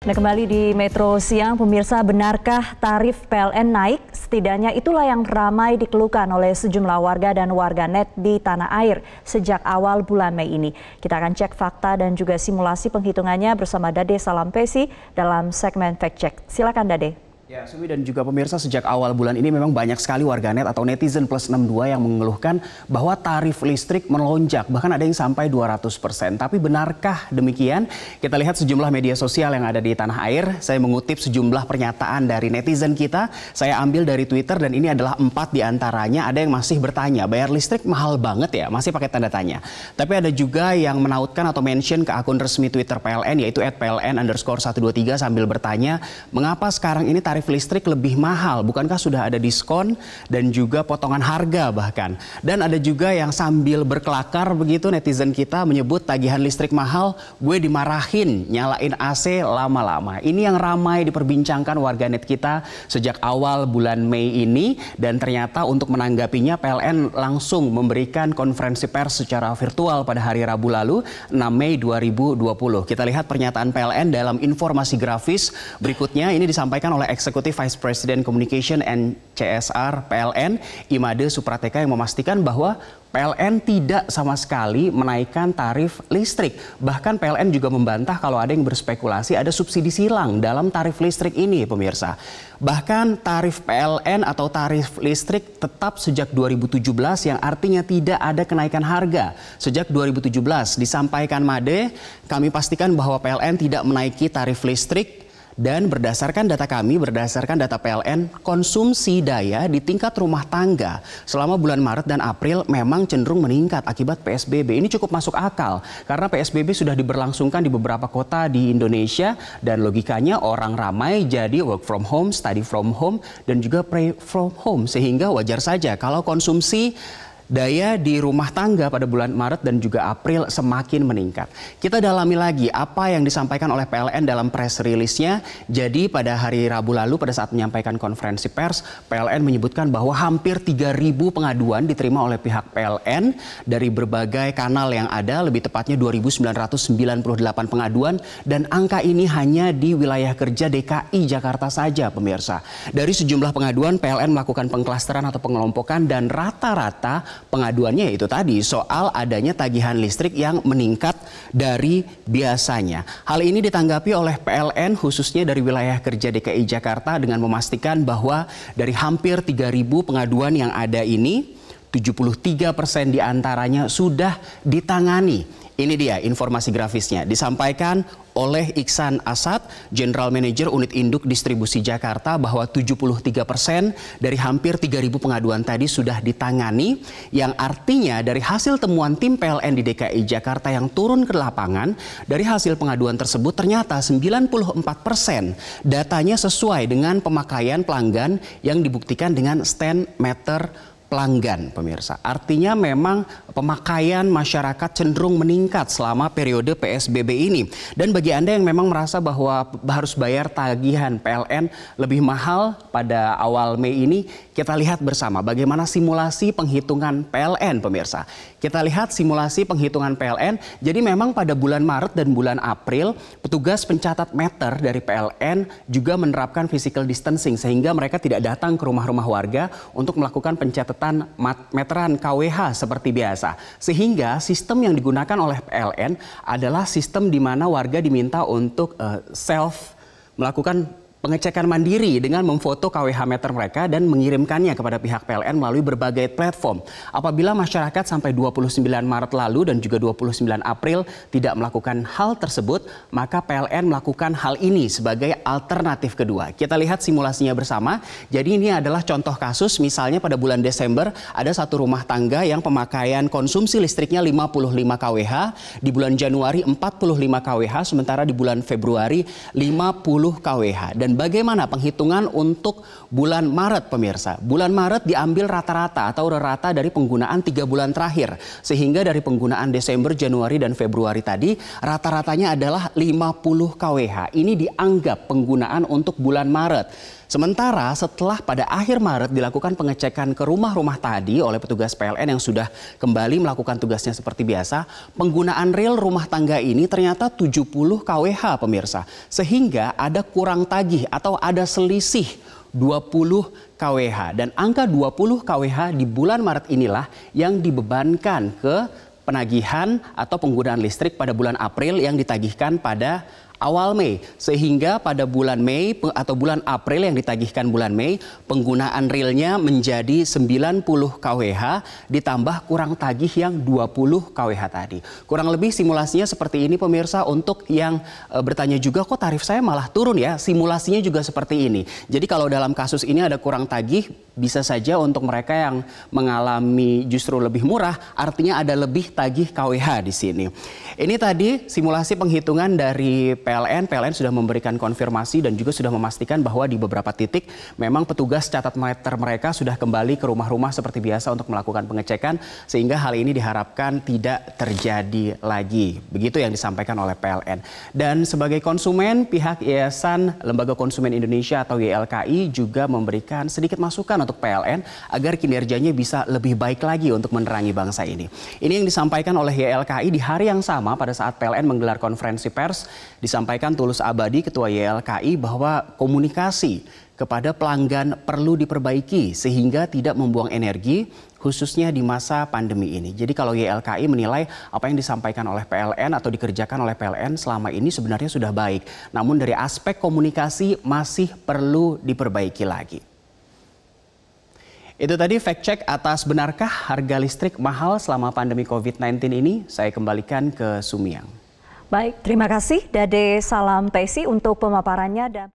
Nah, kembali di Metro Siang, pemirsa, benarkah tarif PLN naik? Setidaknya itulah yang ramai dikeluhkan oleh sejumlah warga dan warganet di tanah air sejak awal bulan Mei ini. Kita akan cek fakta dan juga simulasi penghitungannya bersama Dade Salampesi dalam segmen Fact Check. Silakan Dade. Ya, Sumi dan juga pemirsa, sejak awal bulan ini memang banyak sekali warganet atau netizen plus 62 yang mengeluhkan bahwa tarif listrik melonjak, bahkan ada yang sampai 200%. Tapi benarkah demikian? Kita lihat sejumlah media sosial yang ada di tanah air. Saya mengutip sejumlah pernyataan dari netizen kita. Saya ambil dari Twitter dan ini adalah 4 diantaranya. Ada yang masih bertanya, bayar listrik mahal banget ya? Masih pakai tanda tanya. Tapi ada juga yang menautkan atau mention ke akun resmi Twitter PLN, yaitu @pln_123 sambil bertanya, mengapa sekarang ini tarif listrik lebih mahal, bukankah sudah ada diskon dan juga potongan harga bahkan. Dan ada juga yang sambil berkelakar begitu, netizen kita menyebut tagihan listrik mahal, gue dimarahin nyalain AC lama-lama. Ini yang ramai diperbincangkan warganet kita sejak awal bulan Mei ini, dan ternyata untuk menanggapinya PLN langsung memberikan konferensi pers secara virtual pada hari Rabu lalu 6 Mei 2020. Kita lihat pernyataan PLN dalam informasi grafis berikutnya. Ini disampaikan oleh Executive Vice President Communication and CSR PLN, Imade Suprateka, yang memastikan bahwa PLN tidak sama sekali menaikkan tarif listrik. Bahkan PLN juga membantah kalau ada yang berspekulasi ada subsidi silang dalam tarif listrik ini, pemirsa. Bahkan tarif PLN atau tarif listrik tetap sejak 2017, yang artinya tidak ada kenaikan harga. Sejak 2017 disampaikan Made, kami pastikan bahwa PLN tidak menaiki tarif listrik. Dan berdasarkan data kami, berdasarkan data PLN, konsumsi daya di tingkat rumah tangga selama bulan Maret dan April memang cenderung meningkat akibat PSBB. Ini cukup masuk akal karena PSBB sudah diberlangsungkan di beberapa kota di Indonesia, dan logikanya orang ramai jadi work from home, study from home, dan juga pray from home. Sehingga wajar saja kalau konsumsi daya di rumah tangga pada bulan Maret dan juga April semakin meningkat. Kita dalami lagi apa yang disampaikan oleh PLN dalam press release-nya. Jadi pada hari Rabu lalu pada saat menyampaikan konferensi pers, PLN menyebutkan bahwa hampir 3.000 pengaduan diterima oleh pihak PLN dari berbagai kanal yang ada, lebih tepatnya 2.998 pengaduan, dan angka ini hanya di wilayah kerja DKI Jakarta saja, pemirsa. Dari sejumlah pengaduan, PLN melakukan pengklasteran atau pengelompokan, dan rata-rata pengaduannya itu tadi soal adanya tagihan listrik yang meningkat dari biasanya. Hal ini ditanggapi oleh PLN khususnya dari wilayah kerja DKI Jakarta dengan memastikan bahwa dari hampir 3.000 pengaduan yang ada ini, 73% diantaranya sudah ditangani. Ini dia informasi grafisnya, disampaikan oleh Iksan Asad, General Manager Unit Induk Distribusi Jakarta, bahwa 73% dari hampir 3.000 pengaduan tadi sudah ditangani, yang artinya dari hasil temuan tim PLN di DKI Jakarta yang turun ke lapangan, dari hasil pengaduan tersebut ternyata 94% datanya sesuai dengan pemakaian pelanggan yang dibuktikan dengan stand meter pelanggan, pemirsa. Artinya memang pemakaian masyarakat cenderung meningkat selama periode PSBB ini. Dan bagi Anda yang memang merasa bahwa harus bayar tagihan PLN lebih mahal pada awal Mei ini, kita lihat bersama bagaimana simulasi penghitungan PLN, pemirsa. Kita lihat simulasi penghitungan PLN. Jadi memang pada bulan Maret dan bulan April, petugas pencatat meter dari PLN juga menerapkan physical distancing sehingga mereka tidak datang ke rumah-rumah warga untuk melakukan pencatatan meteran KWH seperti biasa. Sehingga sistem yang digunakan oleh PLN adalah sistem di mana warga diminta untuk melakukan pengecekan mandiri dengan memfoto KWH meter mereka dan mengirimkannya kepada pihak PLN melalui berbagai platform. Apabila masyarakat sampai 29 Maret lalu dan juga 29 April tidak melakukan hal tersebut, maka PLN melakukan hal ini sebagai alternatif kedua. Kita lihat simulasinya bersama. Jadi ini adalah contoh kasus, misalnya pada bulan Desember ada satu rumah tangga yang pemakaian konsumsi listriknya 55 kWh, di bulan Januari 45 kWh, sementara di bulan Februari 50 kWh. Dan bagaimana penghitungan untuk bulan Maret, pemirsa? Bulan Maret diambil rata-rata atau rata dari penggunaan 3 bulan terakhir. Sehingga dari penggunaan Desember, Januari, dan Februari tadi, rata-ratanya adalah 50 kWh. Ini dianggap penggunaan untuk bulan Maret. Sementara setelah pada akhir Maret dilakukan pengecekan ke rumah-rumah tadi oleh petugas PLN yang sudah kembali melakukan tugasnya seperti biasa, penggunaan rel rumah tangga ini ternyata 70 kWh pemirsa. Sehingga ada kurang tagih atau ada selisih 20 kWh. Dan angka 20 kWh di bulan Maret inilah yang dibebankan ke penagihan atau penggunaan listrik pada bulan April yang ditagihkan pada awal Mei, sehingga pada bulan Mei atau bulan April yang ditagihkan bulan Mei, penggunaan realnya menjadi 90 kWh ditambah kurang tagih yang 20 kWh tadi. Kurang lebih simulasinya seperti ini pemirsa. Untuk yang bertanya juga, kok tarif saya malah turun ya? Simulasinya juga seperti ini. Jadi kalau dalam kasus ini ada kurang tagih, bisa saja untuk mereka yang mengalami justru lebih murah, artinya ada lebih tagih KWH di sini. Ini tadi simulasi penghitungan dari PLN. PLN sudah memberikan konfirmasi dan juga sudah memastikan bahwa di beberapa titik memang petugas catat meter mereka sudah kembali ke rumah-rumah seperti biasa untuk melakukan pengecekan, sehingga hal ini diharapkan tidak terjadi lagi. Begitu yang disampaikan oleh PLN. Dan sebagai konsumen, pihak Yayasan Lembaga Konsumen Indonesia atau YLKI juga memberikan sedikit masukan untuk PLN agar kinerjanya bisa lebih baik lagi untuk menerangi bangsa ini. Ini yang disampaikan oleh YLKI di hari yang sama pada saat PLN menggelar konferensi pers. Disampaikan Tulus Abadi, Ketua YLKI, bahwa komunikasi kepada pelanggan perlu diperbaiki sehingga tidak membuang energi, khususnya di masa pandemi ini. Jadi kalau YLKI menilai apa yang disampaikan oleh PLN atau dikerjakan oleh PLN selama ini sebenarnya sudah baik. Namun dari aspek komunikasi masih perlu diperbaiki lagi. Itu tadi fact check atas benarkah harga listrik mahal selama pandemi COVID-19 ini. Saya kembalikan ke Sumiang. Baik, terima kasih Dade Salam Pesi untuk pemaparannya.